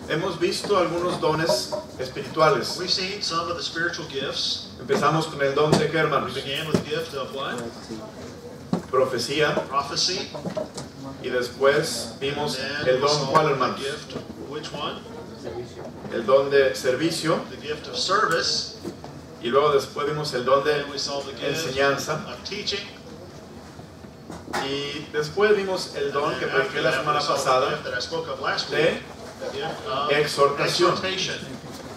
hemos visto algunos dones espirituales. We've seen some of the spiritual gifts. Empezamos con el don de qué, hermanos? We began with the gift of what? Profecía. Prophecy. Y después vimos And el we don, saw ¿cuál, the hermanos? gift, which one? El don de servicio. The gift of service. Y luego después vimos el don de And we saw the gift enseñanza. of teaching. Y después vimos el don que And prediqué after la that, semana we saw the pasada gift that I spoke of last de week, the gift of exhortación. exhortation.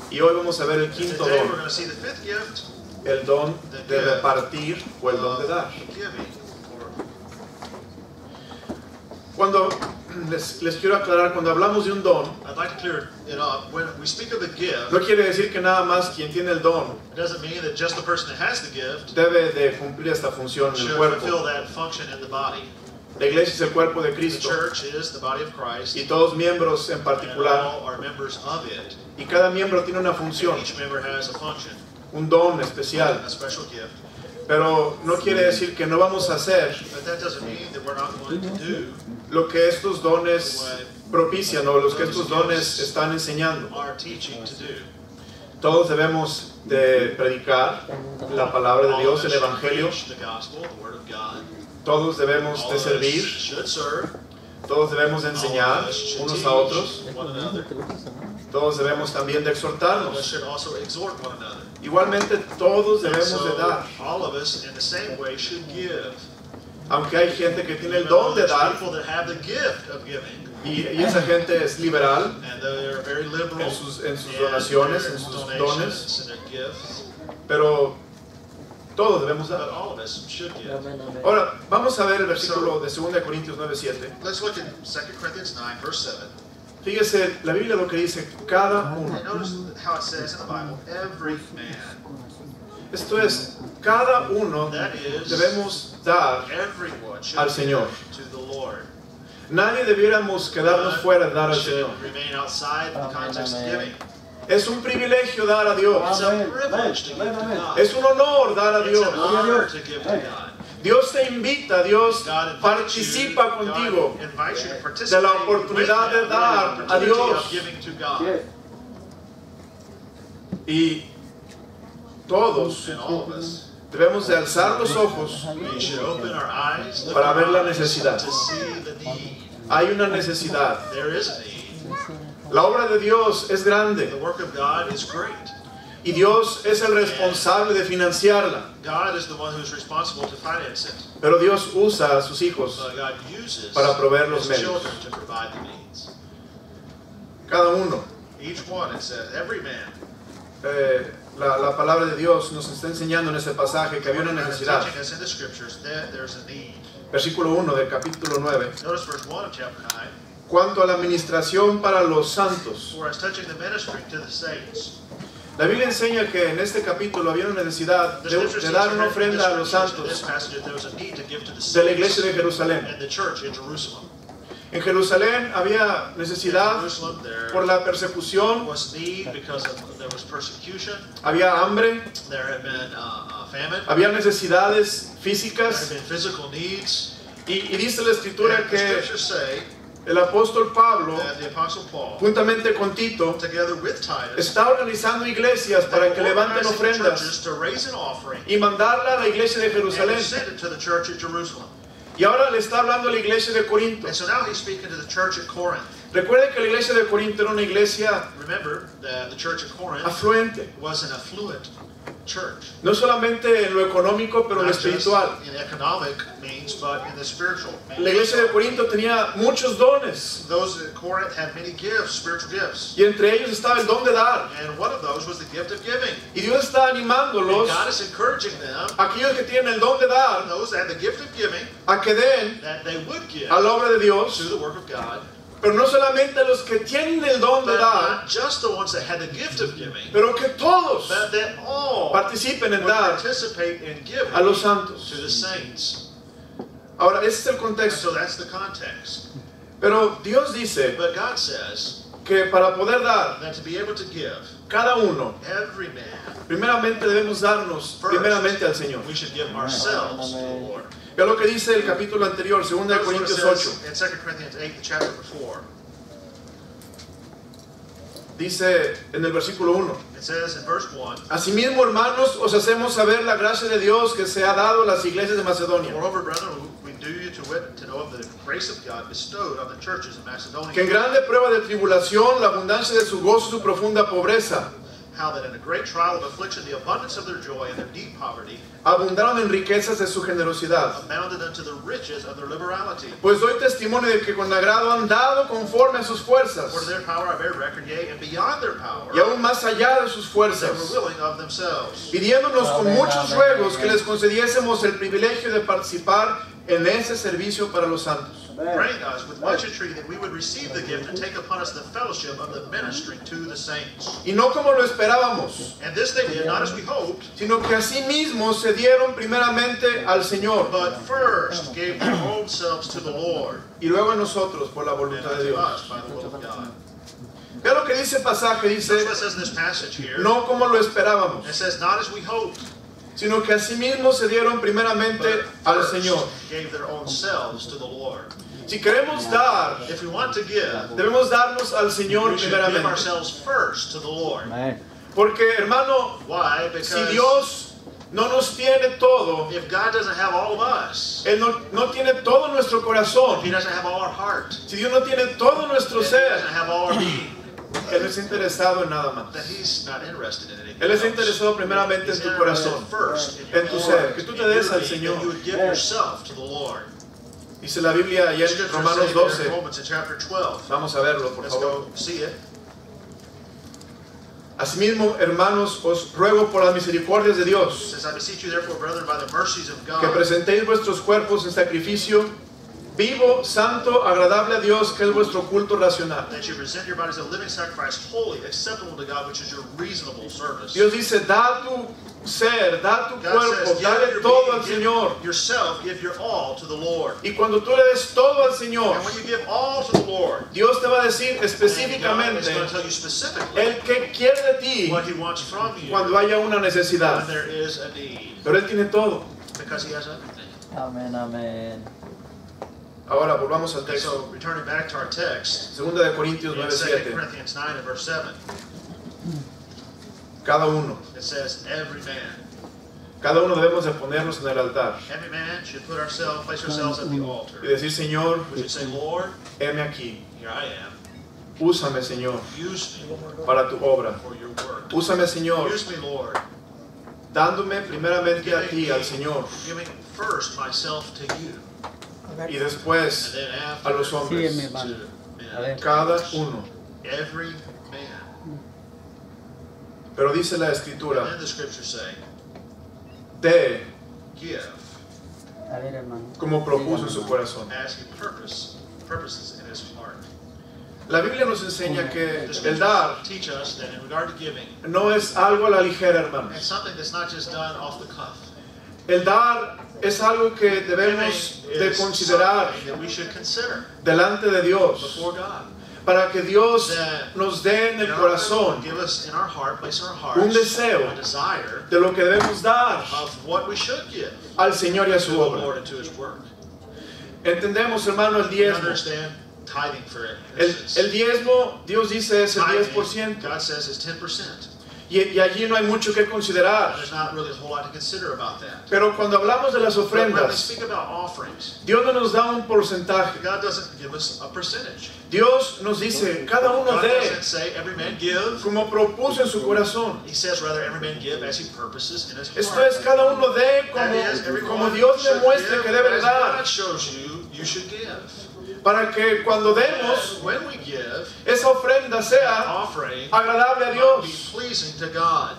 Y hoy vamos a ver el quinto Today we're don, going to see the fifth gift, el don de repartir o el don de dar. giving. Cuando les quiero aclarar, cuando hablamos de un don, I'd like to clear it up. When we speak of the gift, no quiere decir que nada más quien tiene el don it doesn't mean that just the person that has the gift debe de cumplir esta función en el should cuerpo. fulfill that function in the body. La iglesia es el cuerpo de The Cristo church is the body of Christ, y todos miembros en and particular, all are members of it. y cada miembro tiene una función, Each member has a function, un don especial, a special gift. pero no quiere decir que no vamos a hacer But that doesn't mean that we're not going to do lo que estos dones propician o los que estos dones están enseñando. our teaching to do. Todos debemos de predicar la palabra de All Dios, of el us should Evangelio. preach the gospel, the word of God. Todos debemos All de of us servir, should serve. todos debemos de All of enseñar us should unos teach a otros, one another. todos debemos también de All of us exhortarnos. should also exhort one another. Igualmente todos And debemos de so, dar, all of us in the same way should give. aunque hay gente que tiene el Even though don de there's dar people that have the gift of giving, y esa gente es liberal and they're very liberal en sus in donaciones, their en sus dones, donations and their gifts. pero todos debemos But dar. all of us should give. Ahora, vamos a ver el versículo de 2 Corintios 9:7. Let's look at 2 Corinthians 9, verse 7. Fíjese, la Biblia lo que dice, cada uno. And notice how it says in the Bible, every man. Esto es, cada uno That is, debemos dar. everyone should al give Señor. to the Lord. Nadie debiéramos quedarnos fuera de dar al should Señor. remain outside the context of giving. Es un privilegio dar a Dios. It's a privilege to give to God. Es un honor dar a It's Dios. an honor to give to God. Dios te invita, Dios God invites participa you, contigo God invites you to de participate la oportunidad de with dar the a opportunity Dios. of giving to God. Y todos And all of us, debemos de alzar los ojos. we should open our eyes, lift Para our ver la eyes necesidad. to see the need. Hay una necesidad. There is a need. La obra de Dios es grande The work of God is great. y Dios es el responsable de financiarla. God is the one who's responsible to finance it. Pero Dios usa a sus hijos But God uses para proveer los His medios. children to provide the needs. Cada uno. Each one, it says, every man. La palabra de Dios nos está enseñando en ese pasaje que había una necesidad. Teaching us in the scriptures that there's a need. Versículo 1 del capítulo 9. Notice verse 1 of chapter 9. Cuanto a la administración para los santos. For as touching the ministry to the saints. La Biblia enseña que en este capítulo había una necesidad The de scriptures teach dar una in ofrenda a los this santos passage that there was a need to give to the de la iglesia de saints Jerusalén. and the church in Jerusalem. En Jerusalén había In necesidad Jerusalem there por la persecución, was need because there was persecution. había hambre, There had been famine. había necesidades There had físicas been physical needs. y dice la escritura And the que scriptures say el apóstol Pablo, that the apostle Paul, juntamente con Tito, together with Titus, está organizando iglesias para que levanten organizing ofrendas churches to raise an offering y mandarla a la iglesia de and Jerusalén. to send it to the church at Jerusalem. Y ahora le está hablando a la iglesia de Corinto. And so now he's speaking to the church at Corinth. Recuerde que la iglesia de Corinto era una iglesia Remember that the church at Corinth afluente, was an affluent church. no solamente en lo económico, pero en lo Not just espiritual. in economic means, but in the spiritual means. La iglesia de Corinto tenía muchos dones Those at Corinth had many gifts, spiritual gifts. y entre ellos estaba el don de dar. And one of those was the gift of giving. Y Dios está And animándolos, God is encouraging them, aquellos que tienen el don de dar, those that had the gift of giving, a que den that they would give a la obra de to Dios, the work of God. pero no solamente los que tienen el don de But dar, not just the ones that had the gift of giving, pero que todos but that all participen en would dar participate in giving a los santos. to the saints. Ahora, ese es el And contexto. so that's the context. Pero Dios dice But God says que para poder dar, that to be able to give, cada uno, every man, primeramente debemos darnos primeramente al Señor. we should give ourselves to the Lord. Vea lo que dice el capítulo anterior, 2 Notice what it Corintios says 8. in 2 Corinthians 8, the chapter before. Dice en el versículo 1. It says in verse 1, Asimismo, hermanos, os hacemos saber la gracia de Dios que se ha dado a las iglesias de Macedonia. moreover, brethren, we do you to know of the grace of God bestowed on the churches of Macedonia, Que en grande prueba de tribulación, la abundancia de su gozo y su profunda pobreza, how that in a great trial of affliction the abundance of their joy and their deep poverty abundaron en riquezas de su generosidad. amounted unto the riches of their liberality. Pues doy testimonio de que con agrado han dado conforme a sus fuerzas, For to their power I bear record, yea, and beyond their power, y aún más allá de sus they were fuerzas, willing of themselves, pidiéndonos con Amén, muchos amén, ruegos amén. que les concediésemos el privilegio de participar en ese servicio para los santos. praying us with much entreaty that we would receive the gift and take upon us the fellowship of the ministering to the saints. Y no como lo esperábamos, And this they did, not as we hoped, sino que asimismo se dieron primeramente al Señor but first gave their own selves to the Lord, y luego a nosotros por la and voluntad de unto Dios. us by the will of God. Vea lo que dice el pasaje, That's dice, what it says in this passage here. no como lo esperábamos, It says, not as we hoped, sino que asimismo se dieron primeramente but al first Señor. gave their own selves to the Lord. Si queremos dar, If we want to give, debemos darnos al Señor we should give primeramente. ourselves first to the Lord. Amén. Porque, hermano, Why? si Because Dios no nos tiene todo, if God doesn't have all of us, Él no tiene todo nuestro if corazón, He doesn't have all our heart, si Dios no tiene todo nuestro if He ser, doesn't have all our being, Él no está interesado en nada más. then He's not interested in anything Él está else. interesado primeramente He's en tu interested corazón, first in en your tu ser, heart, que tú in te des your al being, Señor. that you would give yourself to the Lord. Dice la Biblia allá en Scripture Romanos says there in 12, Romans in chapter 12. vamos a verlo por Let's favor. go see it. Asimismo, hermanos, os ruego por las misericordias de It Dios, says, I beseech you therefore, brethren, by the mercies of que God, presentéis vuestros cuerpos en sacrificio vivo, santo, agradable a Dios, que es vuestro culto racional. that you present your bodies a living sacrifice, holy, acceptable to God, which is your reasonable service. Dios dice, da tu ser, da tu God cuerpo, says, dale give your todo al being, Señor. give yourself, give your all to the Lord. Y cuando tú le des todo al Señor, And when you give all to the Lord, Dios te va a decir God is específicamente going to tell you specifically el que quiere de ti what He wants from you cuando haya una when necesidad. there is a need, Pero Él tiene todo. because He has everything. Amén, amén. Ahora volvamos al And texto. so, returning back to our text, Segunda de Corintios in 9:7. 2 Corinthians 9 and verse 7, Cada uno it says, debemos de ponernos en el altar every man should place ourselves at the altar. y decir, Señor, We should say, Lord, heme aquí. here I am. Úsame, Señor, Use me, Lord, para tu obra. for your work. Úsame, Señor, Use me, Lord, dándome primeramente a ti, al Señor, giving first myself to you, y and después then a los after Sí, mi hombres. hermano. to A ver. men. Cada uno. Every man. Pero dice la And Escritura, then the scriptures say, de give A ver, hermano. como propuso en su Dígame, corazón. as he purposes in his heart. La Biblia nos enseña que The el scriptures dar teach us that in regard to giving, no es algo a la ligera, hermanos. it's something that's not just done off the cuff. El dar es algo que debemos Giving de is considerar something that we should consider delante de Dios, before God. para que Dios That nos dé en el God corazón give us in our heart, place in our hearts, un deseo a desire de lo que debemos dar of what we should give al Señor y a to su the obra. Lord and to His work. Entendemos, hermano, el We diezmo. understand tithing for it. El diezmo, Dios dice, es el Tithing, 10%. God says is 10%. Y allí no hay mucho que considerar. There's not really a whole lot to consider about that. Pero cuando hablamos de las But when we ofrendas, speak about offerings, Dios no nos da un porcentaje. God doesn't give us a percentage. Dios nos dice, cada uno God dé doesn't say every man give. como propuso en su corazón. He says rather every man give as he purposes in his Esto heart. es, cada uno dé That is, everyone como Dios le should muestre give que debe as dar. God shows you, you should give. Para que cuando demos, When we give, esa ofrenda that sea offering agradable a might be Dios. pleasing to God.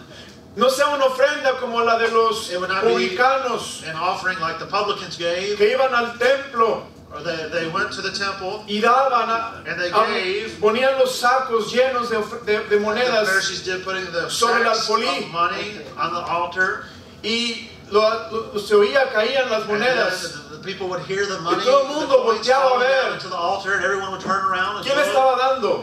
No sea una ofrenda como la de los It would not be publicanos an offering like the publicans gave, que iban al templo or they went to the temple, y daban, and they gave. ponían los sacos llenos de The monedas Pharisees did putting the sobre el sacks alfolí. of money on the altar, y se oía, caían las and then monedas. the people would hear the money, todo el the mundo coins volteaba a falling down ver. into the altar, and everyone would turn around and ¿Quién look estaba dando?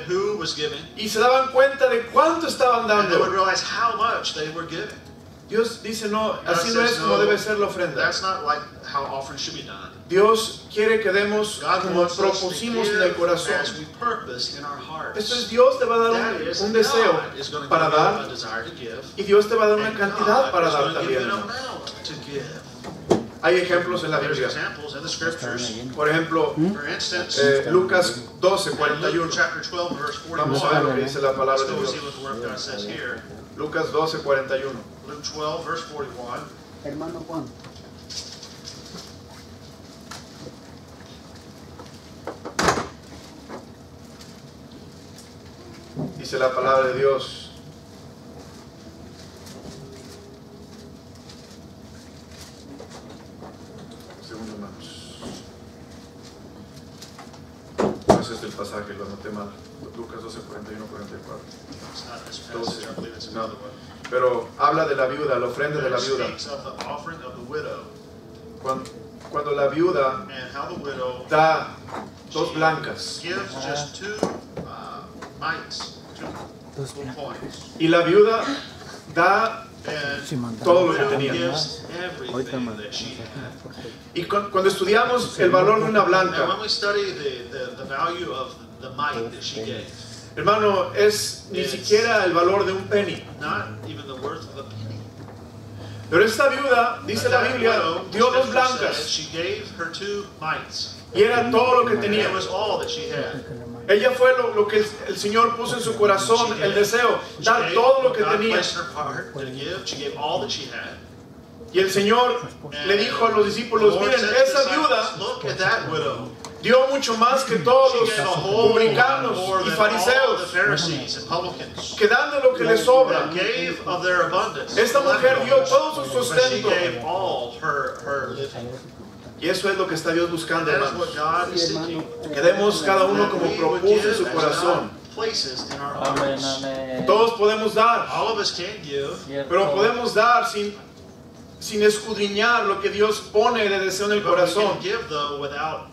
who was giving, Y se daban cuenta de cuánto estaban and they would dando. realize how much they were giving. Dios dice no, God así no says, es como no, debe ser la ofrenda. That's not like how offerings should be done. Dios quiere que demos God como wants us to propusimos en el give corazón. as we purpose in our hearts. Esto es, Dios te va a dar That is, un deseo God is going to para give you dar a desire to give, y Dios te va a dar una and cantidad God para is dar going to give también. you an hermanos. amount to give. Hay ejemplos en la There's Biblia. examples in the scriptures. Por ejemplo, For instance, Lucas 12, in Luke 41. chapter 12, verse Vamos a ver 41. lo que dice la palabra Let's de go Dios. see what the word of God says here. Lucas 12, 41. Luke 12, verse 41. Hermano Juan. Dice la palabra de Dios. Segundo, hermanos. No es este el pasaje, lo anoté mal. Lucas 12, 41, 44. It's not this passage, I believe it's another one. Pero habla de la viuda, la ofrenda de la It viuda. speaks of the offering of the widow Cuando la viuda and how the widow da dos blancas gives just two mites, two coins. y la viuda da And todo lo the que widow tenía. gives everything that she had. Y cuando estudiamos el valor de una And blanca, when we study the value of the mite that she gave, hermano, es ni siquiera el valor de un penny. not even the worth of a penny. Pero esta viuda, dice la Biblia, dio dos blancas She gave her two mites. y era todo lo que And tenía. it was all that she had. Ella fue lo que el Señor puso en su corazón, el deseo, She dar gave todo lo what que God tenía. placed in her heart to give. She gave all that she had. Y el Señor le dijo a los discípulos, The Lord miren, said to the esa disciples, viuda look at that widow. dio mucho más que todos She los gave a whole lot publicanos more y than all the fariseos, Pharisees and publicans. que dan de lo que les sobra. That gave of their abundance. Esta mujer dio todo su But she sustento. gave all her living. Y eso es lo que está Dios buscando, That is hermanos. what God is seeking. Que demos cada uno That como we would propuso en give su as corazón. God places in our Amén, hearts. amén. Todos podemos dar, All of us can give, Cierto. pero podemos dar sin escudriñar lo que Dios pone de deseo en el but we corazón. can give though without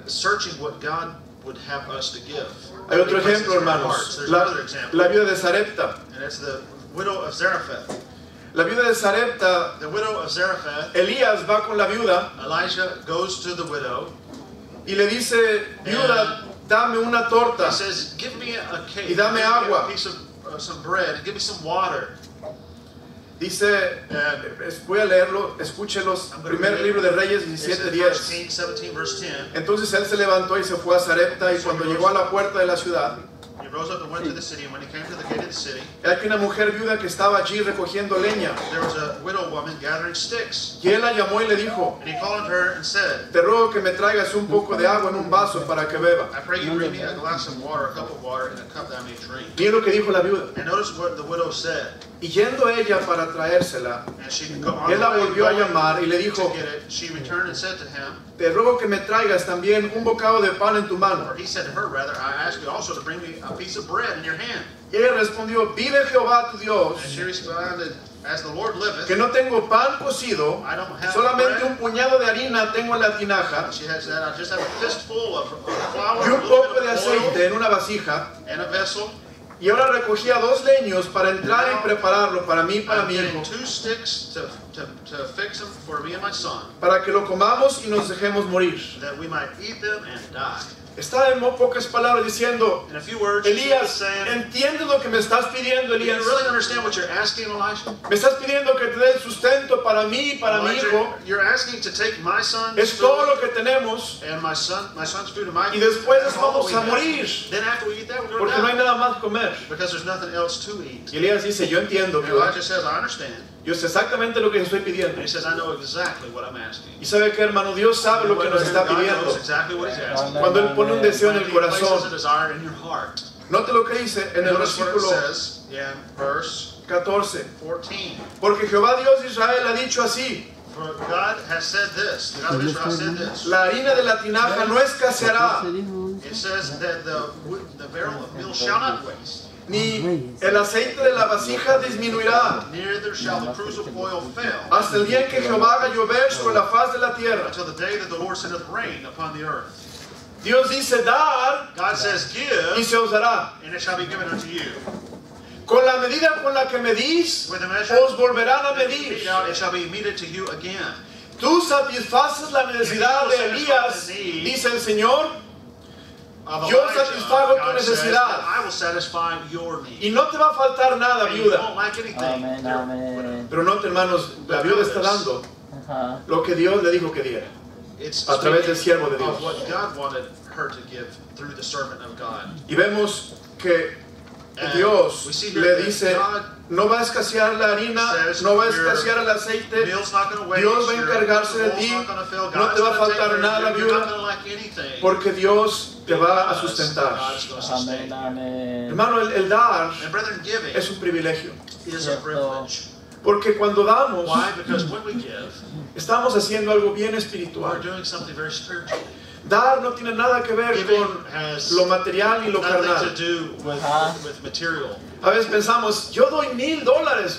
searching what God would have us to give. Hay otro He places ejemplo, it in our hermanos. hearts. There's La, another example, la viuda de Sarepta. and it's the widow of Zarephath. La viuda de Sarepta, The widow of Zarephath, Elías va con la viuda Elijah goes to the widow. y le dice, viuda, dame una torta. He says, give me a cake, Y dame give me agua. a piece of some bread, and give me some water. Dice, voy a leerlo, escúchelos, primer libro de Reyes It's in 1 17:10. Kings 17, verse 10. Entonces él se levantó y se fue a Sarepta, y cuando llegó a la puerta de la ciudad, He rose up and went to the city, and when he came to the gate of the city, hay una mujer viuda que estaba allí recogiendo leña. there was a widow woman gathering sticks. Y él la llamó y le dijo, And he called unto her and said, te ruego que me traigas un poco de agua en un vaso para que beba. I pray you bring me a glass of water, a cup of water, and a cup that I may drink. Miren lo que dijo la viuda. And notice what the widow said. Y yendo ella para traérsela, And she on él la the way volvió a going llamar y le to dijo, get it, she returned and said to him, te ruego que me traigas también un bocado de pan en tu mano. or he said to her rather, I ask you also to bring me a piece of bread in your hand. Y ella respondió, vive Jehová tu Dios, And she responded, as the Lord liveth, que no tengo pan cocido, I don't have solamente bread. un puñado de harina tengo en la tinaja She has that. I just have a fistful of flour, y a un little poco de bit of aceite oil, en una vasija. and a vessel. Y ahora recogía 2 leños para entrar y prepararlo para mí y para I'm mi getting hijo, 2 sticks to fix them for me and my son, para que lo comamos y nos dejemos morir. that we might eat them and die. Está en pocas palabras diciendo, In a few words, she was Elías, saying, ¿entiendes lo que me estás pidiendo, do you Elías? really understand what you're asking, Elisha? Me estás pidiendo que te dé el sustento para mí y para mi Elijah, hijo. you're asking to take my son's Es todo lo food que tenemos and my son's food and my y food. después That's nos all vamos we a have. morir Then after we eat that, we're going porque to no hay die. nada más que comer. Because there's nothing else to eat. Y Elías dice, yo entiendo, And Jehová. Elijah says, I understand. Yo sé exactamente lo que estoy pidiendo. And he says, I know exactly what I'm asking. Y sabe que, hermano, Dios sabe lo que nos está God pidiendo. knows exactly what he's asking. Cuando Él pone un deseo en el He places a corazón, desire in your heart. note lo que dice en el Notice what it versículo says in verse 14. 14. Porque Jehová Dios de Israel ha dicho así, For God has said this. The God of Israel said this. la harina de la tinaja no escaseará, It says that the barrel of meal shall not waste, ni el aceite de la vasija disminuirá, neither shall the cruse of oil fail, hasta el día en que Jehová haga llover sobre la faz de la tierra. until the day that the Lord sendeth rain upon the earth. Dios dice, dar God says, y give, se os dará. and it shall be given unto you. Con la medida con la que medís, With the measure os volverán a that you medir. mete out, it shall be meted to you again. Tú satisfaces la necesidad de Elías, dice el Señor, Of Yo Elijah, satisfago tu God says necesidad. that I will satisfy your need. y no te va a faltar nada, And you viuda. won't lack anything. Amén, There- amén. Pero note, hermanos, la viuda está dando Ajá. lo que Dios le dijo que diera. It's A través del speaking siervo de Dios. of what God wanted her to give through the servant of God. Y vemos que And Dios we see here le that dice, God no va a escasear la harina, says no va a your escasear el aceite, Meal's not going to waste. Dios va a your encargarse de oil's ti, not gonna fail, no God's te va a gonna take faltar care of nada, you, you're not viuda, gonna lack anything. porque Dios te va a Because sustentar. God's gonna sustain Amén, you. amén. Hermano, el dar And brethren, giving es un privilegio, is a privilege. porque cuando damos, Why? Because when we give, estamos haciendo algo bien we're espiritual. doing something very spiritual. Dar no tiene nada que ver Giving con has lo material y lo nothing to carnal. do Ajá. with material. A veces pensamos, yo doy $1,000.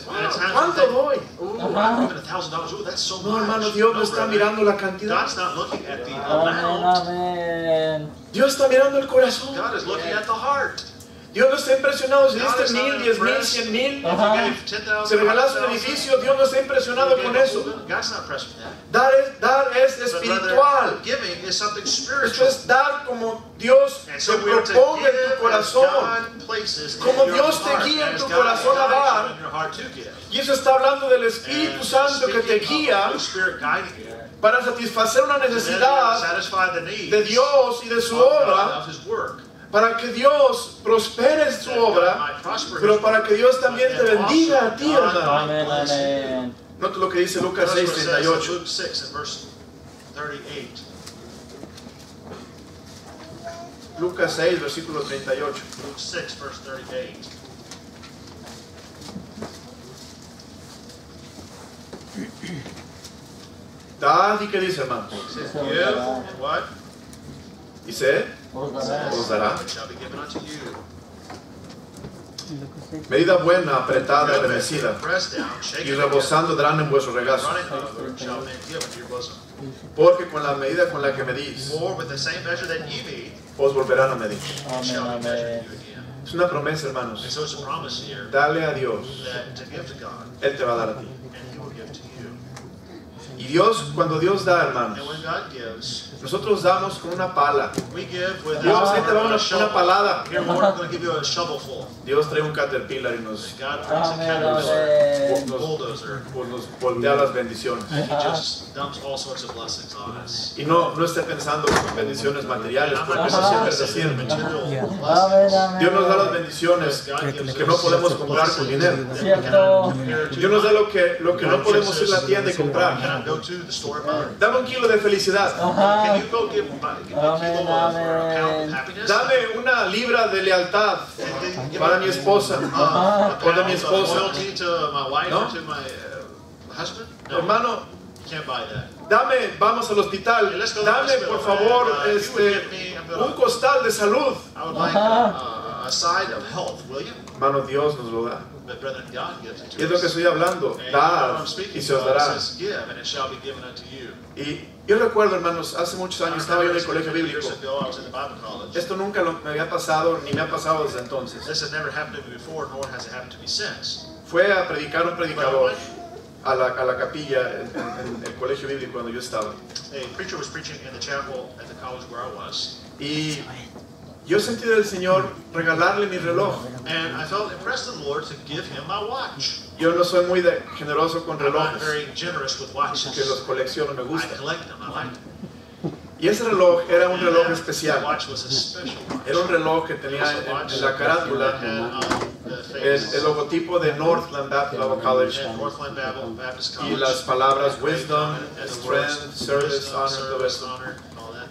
Wow, And at times we ¿cuánto think, doy? ooh, Ajá. I'm giving $1,000. Ooh, that's so No, much. hermano, Dios no está brother. mirando la cantidad. God's not looking at the Amén, amount. amén. Dios está mirando el corazón. God is looking at the heart. Dios no está impresionado si God diste is not 1,000, 10,000, impressed. 100,000. If Ajá. you gave 10,000, Si regalaste un 100,000, edificio, Dios no está impresionado con eso. God's not impressed with that. Dar es But espiritual. rather, giving is something Esto spiritual. es dar como Dios And te so we are to proponga en tu give as corazón. God places in Como your Dios te heart, guía en as tu God corazón a guides dar. you in your heart to give. Y eso está hablando del Espíritu And Santo que te speaking guía of the Spirit guiding you, para satisfacer una to then necesidad satisfy the needs de Dios y de su of God, obra, of His work. para que Dios prospere en su That God obra, might prosper pero His para work, que Dios también te and bendiga also a ti, God hermano. might Amén, bless you. amén. Note lo que dice Lucas Notice what it says in 6:38. Luke 6 and verse 38. Lucas 6, versículo 38. Luke 6, verse 38. Dad, ¿y qué dice, hermano? It says, So give, dará. and what? Dice, Os It dará. says, Os dará. it shall be given unto you. medida buena, apretada, Good remecida, measure, pressed down, y shaken together, rebosando darán en vuestro regazo. running over, shall men give into your bosom. Porque con la medida con la que medís, For with the same measure that ye meet, os volverán a medir. it Amén, shall be measured amén. to you again. Es una promesa, And hermanos. so it's a promise here Dale a Dios, that to give to God, Él te va a dar a ti. and He will give to you. Y Dios, cuando Dios da, And hermanos, when God gives, nosotros damos con una pala. we give with Dios ahí te va una shovel. palada. Here, Lord, I'm going to give you a shovelful. Dios trae un caterpillar y nos, God brings a Amén, caterpillar, amén. bulldozer, nos voltea las bendiciones. and He just dumps all sorts of blessings on us. Y no esté pensando que son bendiciones materiales, I'm porque not eso just siempre se saying siente. material Amén, blessings. amén. Dios nos da las bendiciones God gives que no us podemos comprar con dinero. blessings that we Cierto. cannot compare to Dios nos da money. lo que no podemos ir a la tienda y We comprar. cannot go to the store and buy. Dame un kilo de felicidad. Ajá. Can you go give me a kilo of or a pound of happiness? Dame una libra de lealtad And then give para me, mi esposa. a O de pound mi of esposa. loyalty to my wife ¿No? or to my husband? No, Hermano, you can't buy that. dame, vamos al hospital. Okay, let's go to the Dame, hospital. por favor, And, if you would give me, I'm gonna- un costal de salud. I would like a side of health, will you? Hermano, Dios nos lo da. But brethren, God gives it Y to es lo que us. estoy hablando. And Dad, what I'm speaking y se os about, it dará. says, give, and it shall be given unto you. Y yo recuerdo, hermanos, hace muchos I años estaba yo en el remember colegio years bíblico. ago, I was in the Bible college. Esto nunca me había pasado, ni me ha pasado desde entonces. This has never happened to me before, nor has it happened to me since. Fue a predicar un But predicador a la capilla en el colegio bíblico cuando yo estaba. a preacher was preaching in the chapel at the college where I was, Y yo sentí del Señor regalarle mi reloj. and I felt impressed of the Lord to give him my watch. Yo no soy muy generoso con I'm not relojes, very generous with que watches. los colecciono, me I gusta. collect them, I like them. Y ese reloj era un reloj The especial. watch was a special watch. Era un reloj que tenía It was a watch en la carátula that had, the el face logotipo de Northland Baptist Bible College at Northland Baptist y College. las palabras And wisdom, the strength, words, service, wisdom, honor, todo service, eso. honor, all that.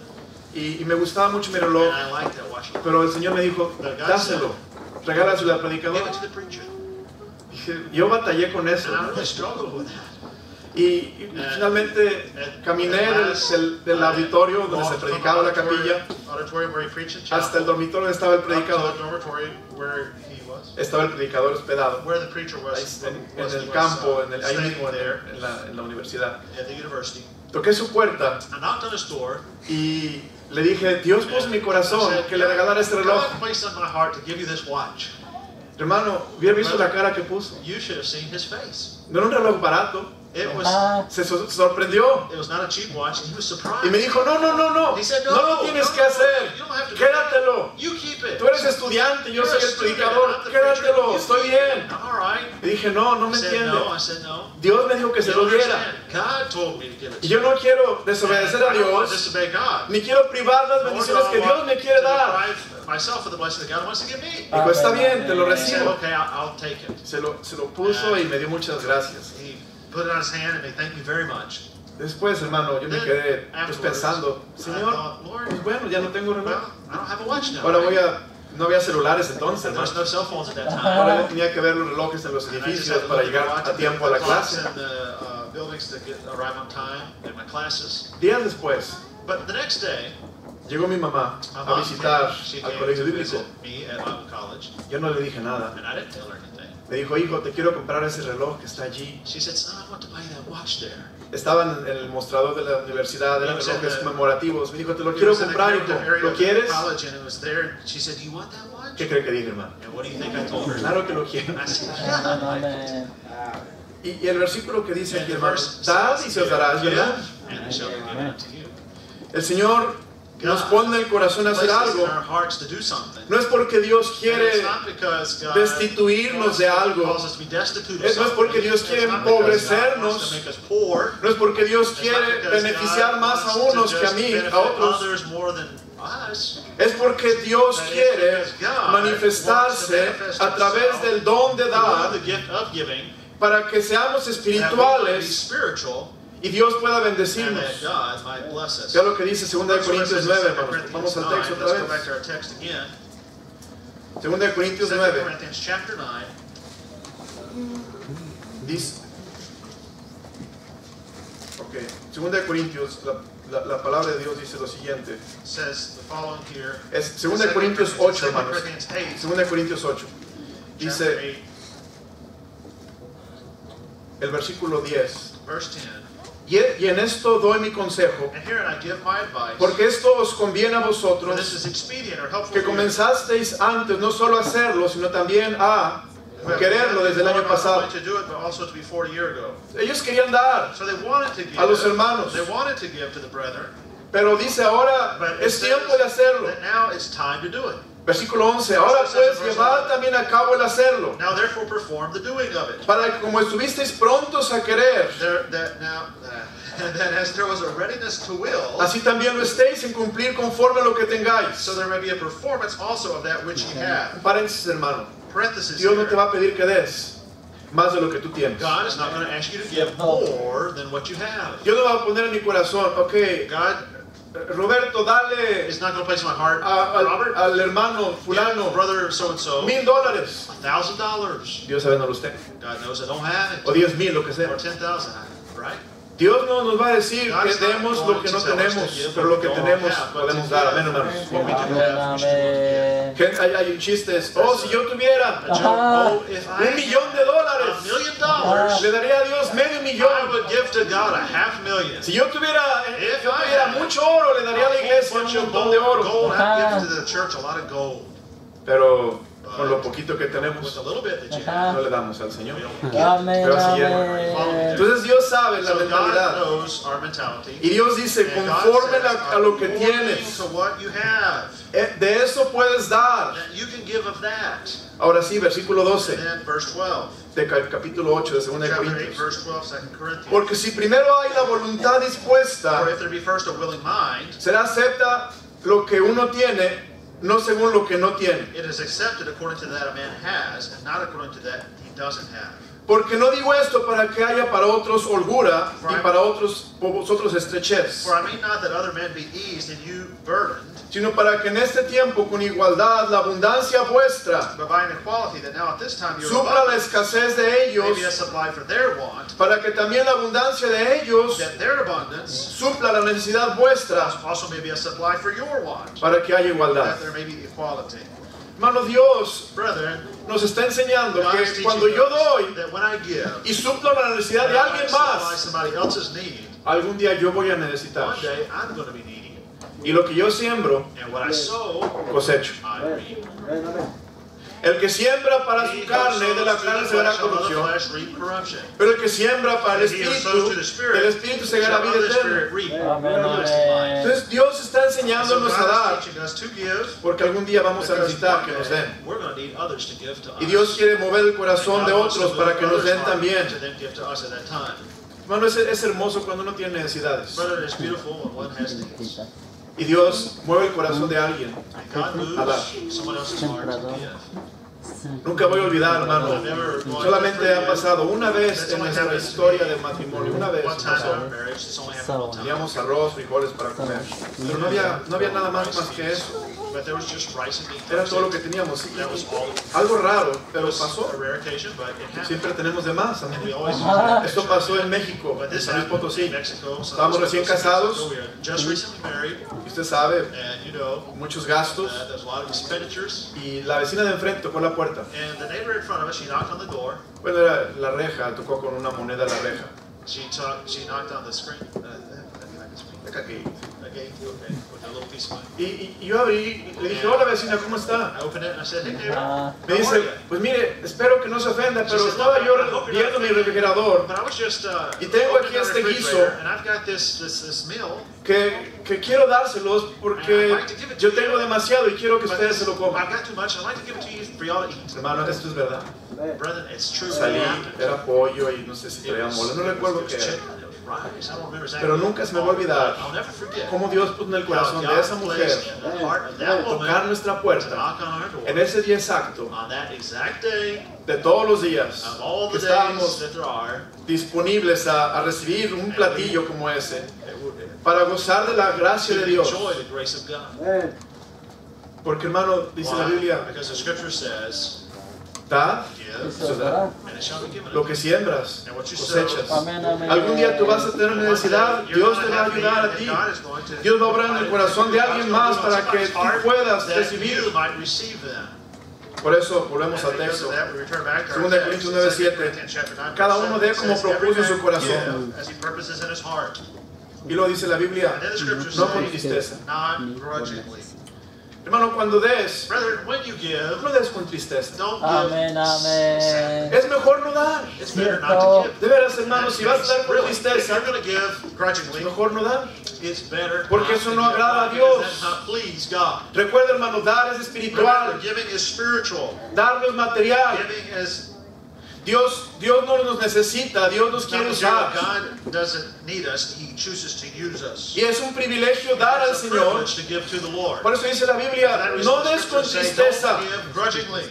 Y me gustaba mucho mi And reloj, I liked that watch. pero el Señor me dijo, dáselo, regálaselo al Give predicador. it to the preacher. Dije, yo batallé con eso. And I really struggled with that. Y finalmente caminé del auditorio donde se predicaba la capilla Auditorium where he preached in hasta el chapel, dormitorio donde estaba el up to the predicador. dormitory where he was, Estaba el predicador hospedado where the preacher ahí was, en was el campo, ahí staying mismo there en la universidad. at the university. Toqué su puerta I knocked on his door. y le dije, Dios puso en mi I corazón said, que le regalara este reloj. God placed on my heart to give you this watch. Hermano, hubiera visto la cara que puso. You should have seen his face. No era un reloj barato. It was, Se sorprendió. it was not a cheap watch, and he was surprised. Y me dijo, no, no, no, no. He said, No lo tienes que hacer. You don't have to do that. Quédatelo. You keep it. Tú eres estudiante, yo You're soy a el student, predicador. I'm the preacher. Quédatelo, You estoy keep bien. it. All right. Y dije, no, no I me said entiende. no. I said no. Dios me dijo que se You lo don't diera. understand. God told me to give it Y to yo you. no quiero desobedecer a I don't want to Dios, disobey God. ni quiero privar las Nor do bendiciones I que Dios want me quiere to dar. deprive myself of the blessing that God wants to give me. Dijo, está bien, te lo He said, recibo. okay, I'll take it. Se lo puso y me dio muchas gracias. He put it on his hand and he thanked me very much. Después, hermano, yo me quedé pues, pensando, Señor, pues bueno, ya no tengo reloj. Well, I don't have a watch now. Ahora no había celulares entonces, There was hermano. no cell phones at that time. Ahora yo tenía que ver los relojes en los And I just edificios had to para look at the llegar watch a and tiempo a la the clocks clase. and the buildings to arrive on time in my classes. Días después, But the next day, llegó mi mamá my a mom visitar came. She al came colegio to bíblico. visit me at Bible College, Yo no le dije nada. and I didn't tell her anything. Me dijo, hijo, te quiero comprar ese reloj que está allí. She said, son, I want to buy that watch there. Estaban en el mostrador de la universidad, eran It was in relojes the- conmemorativos. Me dijo, te lo It quiero was in the comprar, hijo. connective area ¿Lo of the quieres? college, and it was there. She said, do you want that watch? ¿Qué cree que dije, hermano? And what do you think I told her? Claro que lo quiero. I said, yeah. Amén. Y el versículo que dice And aquí, the hermano, verse dad says, y se os dará, ¿es verdad? give, and it shall be given unto you. El Señor nos pone en el corazón a hacer Places algo. in our hearts to do something. No es porque Dios And quiere it's not because God destituirnos de algo. calls us to be destitute of No es something. porque Dios quiere It's not because God empobrecernos. wants to make us poor. No es porque Dios It's not quiere because beneficiar God más a wants to unos que a just mí, benefit a otros. others more than us. Es porque Dios That is quiere because God manifestarse wants to manifest a través himself del don de through dar the gift of giving, para que seamos that we might be espirituales spiritual, y Dios pueda and bendecirnos. that God might bless us. Vea lo que dice 2 de First verse Corintios says 9, in 2 hermanos. Corinthians Vamos al 9. texto otra Let's go back vez. to our text again. 2 de Corintios 2 9 Corinthians chapter 9. dice, ok, 2 de Corintios, la palabra de Dios dice lo siguiente. Says the following here. Es 2 de Corintios 8, 2 hermanos. Corinthians 8, 2 de Corintios 8. chapter Dice 8, el versículo 10. verse 10. Y en esto doy mi consejo, And here I give my advice. porque esto os conviene a For this vosotros, is expedient or helpful que for you. comenzasteis antes no solo a hacerlo, sino también a quererlo desde el año pasado. To do it, but also to be 40 years ago. Ellos querían dar, So they wanted to give. A los hermanos. They wanted to give to the brethren. pero dice ahora But it es says tiempo de hacerlo. that now it's time to do it. Versículo 11, ahora pues llevad también a cabo el hacerlo, Now therefore perform the doing of it. para que como estuvisteis prontos a querer, That as there was a readiness to will, así también lo estéis en cumplir conforme a lo que tengáis. so there may be a performance also of that which ye have. Paréntesis, hermano, Parenthesis Dios no here. te va a pedir que des más de lo que tú tienes. God is not going to ask you to give more than what you have. Dios no va a poner en mi corazón, ok, God Roberto, dale is not going to place in my heart, al Robert, hermano fulano brother so and so, $1,000. $1,000. Dios sabe no los tengo. God knows I don't have it. O 10,000, lo que sea. Or 10,000, right? Dios no nos va a decir God que is not demos going lo que to no tell us to tenemos, give pero what lo que we don't tenemos have, but podemos to dar. give Amén, hermanos. what we do Amén, have, we should amén. Que hay chistes. Oh, si yo tuviera give. Oh, if I $1 million, $1 million, le daría a Dios medio I millón. would give to God $500,000. Si yo tuviera mucho oro, le daría a la iglesia un montón de oro. Gold, I'd give to the church a lot of gold. Pero con lo poquito que With tenemos, a little bit that you Ajá. have, no le damos al Señor. we don't give. Amén, Pero así es. amén. Entonces Dios sabe la So God mentalidad. knows our mentality. Y Dios dice, And God conforme says, a lo que according tienes, to what you have, de eso puedes dar. that you can give of that. Ahora sí, versículo 12 And then verse 12, de capítulo 8 de 2 de chapter 8, Corintios. verse 12, 2 Corinthians. Porque si primero hay la voluntad For dispuesta, if there be first a willing mind, será acepta lo que uno tiene, no según lo que no tiene. it is accepted according to that a man has, and not according to that he doesn't have. Porque no digo esto para que haya para otros holgura y para vosotros estrechez, For I mean not that other men be eased and you burdened, sino para que en este tiempo con igualdad la abundancia vuestra but by an equality that now at this time your supla la abundance escasez de may ellos, be a supply for their want, para que también la abundancia de ellos that their abundance supla la necesidad vuestra, also may be a supply for your want, para que haya igualdad. that there may be equality. Hermano, Dios Brethren, nos está enseñando God is que teaching cuando yo us doy that when I give, y suplo la necesidad de when I alguien supply más, somebody else's need, algún día yo voy a necesitar. one day I'm going to be needy. Y lo que yo siembro, And what I sow, cosecho. I reap. El que siembra para He su who carne, de la sows to carne the se verá flesh shall of the corrupción. flesh reap corruption. Pero el que siembra para el And he who sows to the Espíritu, del Espíritu se shall verá vida of the eterna. Spirit reap Amén, everlasting life. amén. Entonces Dios está So enseñándonos a dar, God is teaching us to give, porque algún día vamos a because necesitar one que nos day den. we're going to need others to give to us. Y Dios quiere mover el corazón And de God wants otros to para move que nos others' den heart también. to then give to us at that time. Hermano, es hermoso cuando uno tiene necesidades. Brother, it's beautiful when one has needs. Y Dios mueve el corazón de alguien. And God moves someone else's heart to give. Nunca voy a olvidar, hermano. I've never going to Solamente ha forget. pasado una vez That's en only nuestra happened to historia me de matrimonio. Una vez One time in pasó. our marriage, it's only happened one time. Teníamos arroz, frijoles para comer. Pero no había nada más que eso. But there was just rice and beans. Era todo lo que teníamos. That was all. Algo raro, pero It was pasó. a rare occasion, but it happened. Siempre tenemos de más. And amén. we always Esto pasó en México, But en this San Luis happened Potosí. in Mexico. Estábamos recién casados. We were just recently married, Y usted sabe, and you know, muchos gastos. there's a lot of expenditures. Y la vecina de enfrente tocó la puerta. And the neighbor in front of us, she knocked on the door. Bueno, era la reja, tocó con una moneda la reja. She knocked on the screen. Acá que- Okay, okay, with a little piece of money. Y yo abrí y le dije, hola vecina, ¿cómo está? I opened it and I said, hey neighbor, Ah, Me how are dice, you? pues mire, espero que no se ofenda, She pero said, estaba "Look, yo I hope you're viendo not mi offended, refrigerador But I was just Y tengo opening aquí the este refrigerator, guiso. and I've got this meal. que quiero dárselos porque yo tengo demasiado y quiero que But ustedes se lo coman. I've got too much, and I'd like to give it to you for y'all to eat. Hermano, esto es verdad. Brethren, it's true. Salí, It happened. era pollo y no sé si It traía was- mole, no it recuerdo was qué era. chicken, it was rice, I don't remember exactly. Pero nunca se me va a olvidar I'll never forget cómo Dios puso en el corazón de esa mujer in the heart of that woman tocar nuestra to puerta knock on our door en ese día exacto on that exact day de todos los días of all que the days estábamos that there are. disponibles a recibir un platillo como ese It would, para gozar de la gracia de to Dios. enjoy the grace of God. Porque hermano, dice la Why? Biblia, Because the scripture says, da, give, eso es verdad. and it shall be given lo unto que you. siembras, And what you sow, cosechas. Amén, amén. Algún día tú vas a tener necesidad, you're Dios gonna te va a have need, ayudar a and ti. God is going to Dios va a obrar en el corazón de alguien más para que tú puedas that recibir. you might receive them. Por eso volvemos al And because texto. of that, we return back to our 2 text. Corintios 9:7. 2 Corinthians chapter 9, Cada verse uno 7, dé como says, propuso en su "Every man corazón." give as he purposes in his heart. Y lo dice la Biblia, And then the scriptures no con say, tristeza. not grudgingly. Hermano, cuando des, Brethren, when you give, no des con tristeza. don't give Amén, amén. Es mejor no dar. It's better not to give. De veras, hermano, si vas a dar con Really, if tristeza, you're going to give grudgingly, es mejor no dar. it's better Porque not eso to no give. agrada a Why? Dios. Because that does not please God. Recuerda, hermano, dar es Remember, espiritual, giving is spiritual. dar no es material. Giving is Dios no nos necesita, Dios nos not quiere material. usar. God doesn't need us. He chooses to use us. Y es un privilegio dar al It's a Señor. privilege to give to the Lord. Por eso dice la For Biblia, that reason, no the des con scriptures say, tristeza, don't give grudgingly.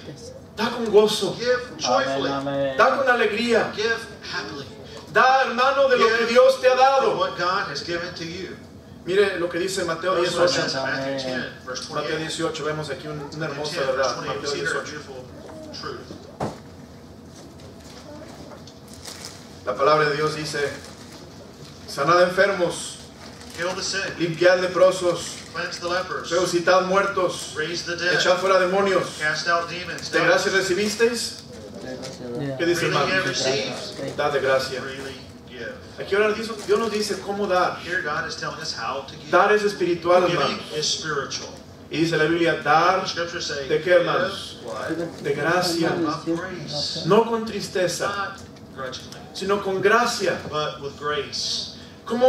da con gozo, Give Amén, joyfully. amén. da con alegría, Give happily. da, hermano, de lo que Dios te ha For dado. what God has given to you. Mire lo que dice Mateo Notice what it 18. says in Matthew 10, verse Mateo 28. 18, vemos aquí una Matthew hermosa 10, verse verdad. 28. Mateo See here a 18. beautiful truth. La palabra de Dios dice, sanad enfermos, Heal the sick. limpiad leprosos, Cleanse the lepers. resucitad muertos, Raise the dead. echad fuera demonios. Cast out demons. ¿De gracia recibisteis? ¿Qué dice Freely hermano? give, receive. Dad de gracia. Freely give. Aquí ahora Dios nos dice cómo dar. Here God is telling us how to give. Dar es espiritual, Giving hermano. is spiritual. Y dice la Biblia, The dar scriptures say, ¿de qué, hermanos? give what? de gracia, Of grace. no con tristeza, Not grudgingly, sino con gracia. but with grace.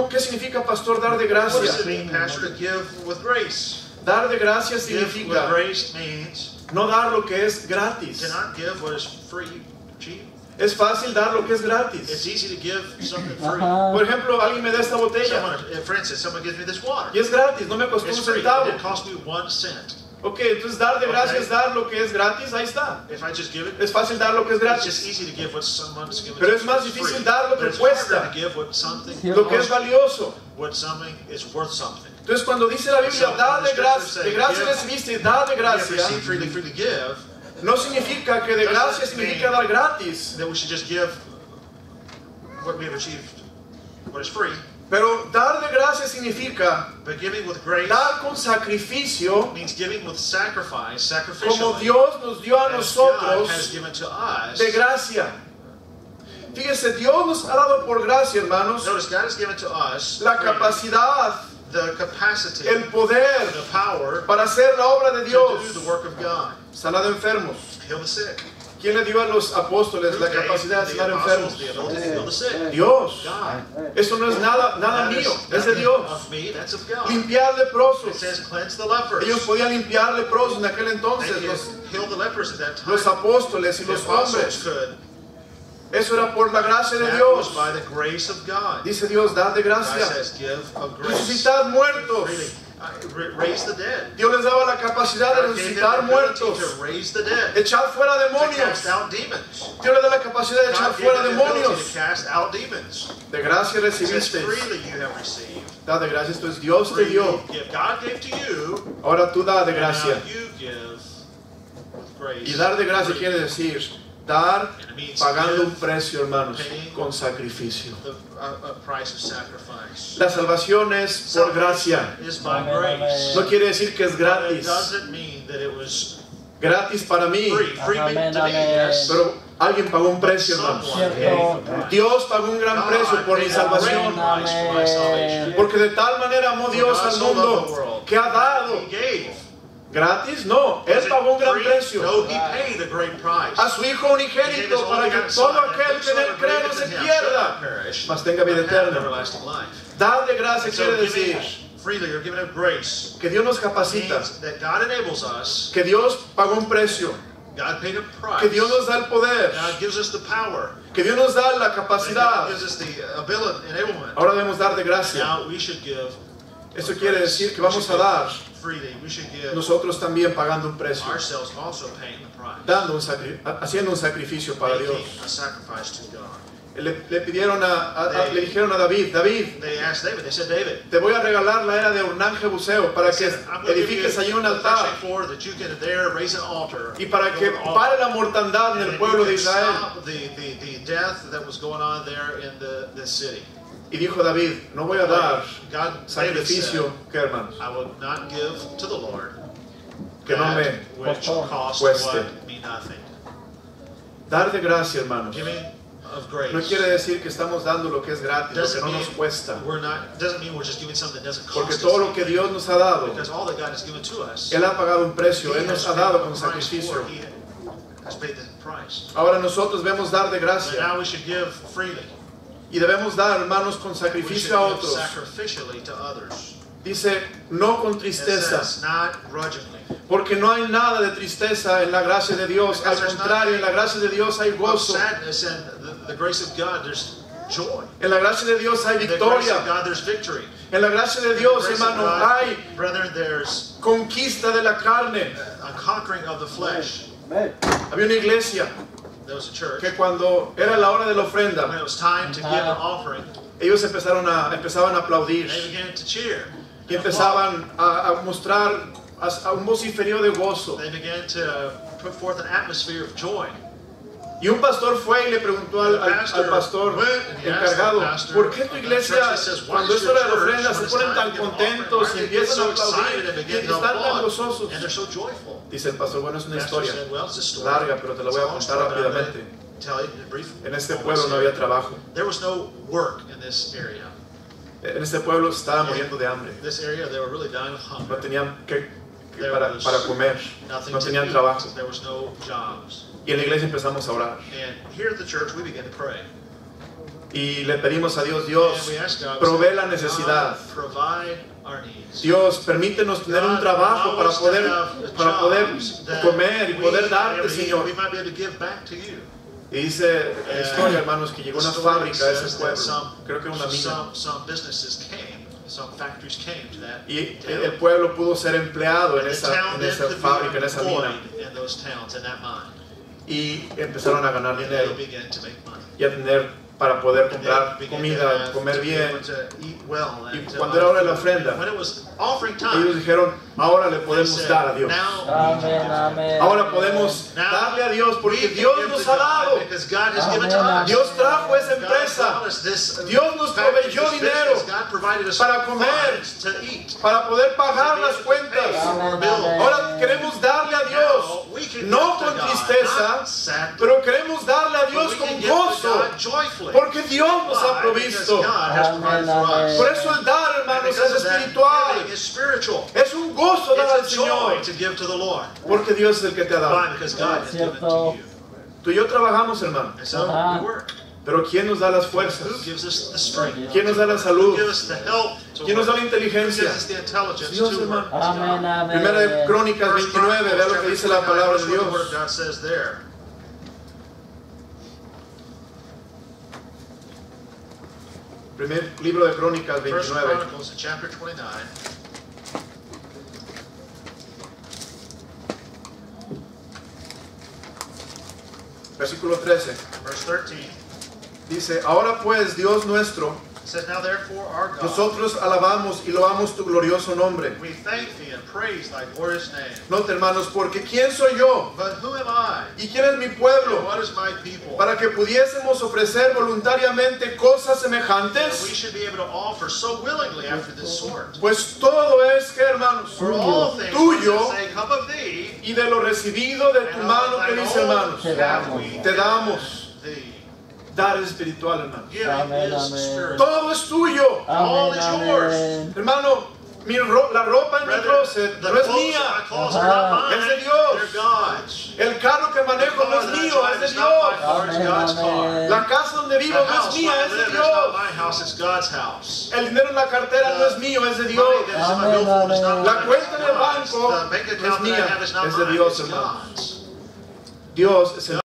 ¿Qué significa, pastor, dar de What does it gracia? mean, Pastor, to give with grace? Dar de gracia Give with significa grace means no dar lo que es gratis. cannot give what is free, cheap. Es fácil dar lo que es It's gratis. easy to give something free. Ajá. Por ejemplo, alguien me da esta botella For instance, someone gives me this water. y es gratis, no me costó It's un free. It centavo. didn't cost me 1 cent. Ok, entonces dar de gracia es dar lo que es gratis, ahí está. If I just give it, Es fácil dar lo que es it's just gratis. easy to give what someone's given. Pero es más free. difícil dar lo que But it's cuesta. harder to give what something, Lo que es valioso. what something is worth something. Entonces cuando dice la Biblia, da de gracia recibiste, da de If gracia, receive freely, freely give, no significa que de gracia significa dar gratis. then we should just give what we have achieved, what is free. Pero dar de gracia significa But giving with grace dar con sacrificio, means giving with sacrifice, como sacrificially, Dios nos dio a as God has nosotros given to us. de gracia. Fíjese, Dios nos ha dado por gracia, hermanos, Notice God has given to us la capacidad the capacity, el poder the power para hacer la obra de to Dios. do the work of God. Sanado enfermos. Heal the sick. ¿Quién le dio a los apóstoles la capacidad de The sanar apostles enfermos? the ability to heal the sick. Dios. God. Eso no es nada That mío, is es de nothing Dios. of me, that's of God. Limpiar It leprosos. says cleanse the lepers. Ellos podían limpiar leprosos en aquel They entonces, could heal the lepers at that time. los apóstoles y The los apostles hombres. could. Eso era por la gracia de That Dios. was by the grace of God. Dice Dios, dad de God gracia. says give of grace. Resucitad muertos. Really, raise the dead. Dios les daba la capacidad de God gave them resucitar the ability muertos. to raise the dead. Echar fuera To demonios. cast out demons. Dios le da la capacidad de echar God gave fuera them the ability demonios. to cast out demons. De gracia It says recibiste. freely you have received. Da de gracia, esto es Dios te Freely dio. give. God gave to you. Ahora tú da de And gracia. now you give with grace. Y dar de gracia quiere decir dar And it means pagando un give, precio, hermanos, paying con sacrificio. the a price of sacrifice. La salvación es por gracia. Is by Amen, grace. No quiere decir que es It gratis. doesn't mean that it was Gratis para mí. free Amen, to me, amen. yes. Pero alguien pagó un precio, hermanos. Someone paid the price. Dios pagó un gran precio por mi salvación. Price for my salvation. Porque de tal manera amó Dios God al so loved the mundo world. que ha dado. He gave. ¿Gratis? No. Él Was it pagó un gran free? precio. No, he paid a great price. A su Hijo unigénito para que todo aquel que en él cree no se pierda, mas tenga vida eterna. Everlasting life. Dar de gracia And so quiere giving decir freely or giving of grace que Dios nos capacita, means that God enables us. que Dios pagó un precio, God paid a price. que Dios nos da el poder, God gives us the power. que Dios nos da la And God capacidad. gives us the ability, enablement. Ahora debemos dar de gracia. Now we should give. Eso quiere decir que vamos a dar freely. We should give nosotros también pagando un precio, ourselves also paying the price. dando haciendo un sacrificio para Dios. Making a sacrifice to God. Le pidieron le dijeron a David, David, They asked David. They said, David, te voy a regalar la era de Ornán Jebuseo para que I'm going to give you edifiques allí un the altar threshing floor that you can there raise an altar. y para que Build an altar. pare la mortandad en And el pueblo you de can Israel. stop the death that was going on there in the city. Y dijo David, no voy a dar God, David sacrificio, said, que hermanos, I will not give to the Lord que no me that which cost cueste. what me nothing. Dar de gracia, hermanos, Giving of grace no quiere decir que estamos dando lo que es gratis, lo que doesn't no nos mean cuesta. doesn't mean we're just giving something that doesn't Porque cost todo us lo que anything. Dios nos ha dado, Because all that God has given to us, Él ha pagado un precio, He Él nos has ha dado paid con the price sacrificio. for. He has paid the price. Ahora nosotros debemos dar de But gracia now we should give freely. y debemos dar, hermanos, con We should sacrificio a give otros. sacrificially to others. Dice, no con It tristeza, says, not grudgingly. porque no hay nada de tristeza en la gracia de Dios. Al Because there's contrario, en la gracia de Dios hay Of gozo. sadness and the grace of God, there's joy. En la gracia de Dios hay In the grace of victoria. God, there's victory. En la gracia de In the Dios, grace of hermano, God, hay brethren, there's conquista de la carne. a conquering of the flesh. Había una iglesia There was a church. que cuando era la hora de la When ofrenda, it was time to give an offering, ellos empezaban a aplaudir they began to cheer. y empezaban a mostrar a un vociferio de gozo. They began to put forth an atmosphere of joy. Y un pastor fue y le preguntó al pastor encargado, ¿por qué tu iglesia, cuando es hora de la ofrenda, se ponen tan contentos y empiezan a aplaudir y están tan gozosos? And they're so joyful. Dice el pastor, bueno, es una Pastor historia said, well, it's a story. larga, pero te la voy a It's a contar long story, but I'm rápidamente. gonna tell you briefly. En este pueblo no había trabajo. There was no work in this area. En este pueblo se estaba muriendo de hambre. This area, they were really dying of No hunger. tenían para comer, Nothing no to tenían eat. trabajo. There was no jobs. Y en la iglesia empezamos a orar. And here at the church, we began to pray. Y le pedimos a Dios, And Dios, we asked God, provee la God, necesidad. provide our needs. Dios, permítenos tener un trabajo para poder comer y poder darte, Señor. We might be able to give back to you. Y dice la historia, hermanos, que llegó una fábrica a ese pueblo, creo que era una mina, Some businesses came, some factories came to that y town. el pueblo pudo ser empleado en And the esa town then could be fábrica, en esa mina, employed in those towns, in that mine. y empezaron a ganar And dinero they began to make money. y a tener para poder And they comprar began comida, to comer to be bien. able to eat well Y and to cuando era hora de la ofrenda, when it was offering ellos time, dijeron, ahora le they podemos said, dar a Dios. now Amén, amén. Ahora podemos Now, darle a Dios we porque can Dios give nos to ha God dado. because God has given Amén, to us. Dios trajo esa God empresa brought us this, Dios nos factory, proveyó this dinero business. God provided us para comer, funds to eat. para poder pagar To be las able to pay cuentas. for our Amén, bills. amén. Ahora queremos darle a Dios, Now, we can no give to con God, tristeza, not sadly, pero queremos darle a but Dios we con can give to gozo, God joyfully. porque Dios nos ha Why? provisto. Because God has provided for Amén, us. Por eso el dar, hermanos, hermanos, es espiritual. Giving is spiritual. Es un gozo dar al It's a joy Señor. to give to the Lord. Porque Dios es el que te ha Why? dado. Because God has given it to you. Tú y yo trabajamos, hermano. And so we work. Pero ¿quién nos da las Who fuerzas? gives us the strength? ¿Quién nos da la Who salud? gives us the help to ¿Quién nos da work? la Who inteligencia? gives us the intelligence Dios, to work? hermano. Amén, amén. Primera de Crónicas 29, vea lo que dice la palabra de That's what the Word of Dios. God says there. Primer libro de Crónicas First 29. Chronicles in chapter 29. Versículo 13. Verse 13. Dice, ahora pues, Dios nuestro, It says, now therefore our God, nosotros alabamos y loamos tu glorioso nombre. we thank thee and praise thy glorious name. Note, hermanos, porque ¿quién soy yo? But who am I? ¿Y quién es mi And pueblo? what is my people? Para que pudiésemos ofrecer voluntariamente cosas And we semejantes. should be able to offer so willingly after this sort. Pues todo es que, hermanos, For all things, tuyo say, come of thee, y de lo recibido de tu and mano, of que thine dice, own hermanos, have we te damos. thee. Dar es espiritual, hermanos. Giving Amen, is amen. spiritual. Todo es tuyo. All Amén, is yours. amén. Hermano, la ropa en mi Brother, closet the no es clothes in my mía. closet are not Ajá. mine. Es de Dios. They're God's. El carro que The manejo no car es that I mío, drive es de is not my Dios. car, it's Amén, God's car. amén. La casa donde The vivo no es house mía, where I es de live is not Dios. my house, it's God's house. El dinero en la cartera no es mío, es de Dios. Money that is in my billfold is not La mine, cuenta en el it's God's. banco The bank no es account that I mía, have is not es de mine, Dios, it's hermano. God's. Dios es el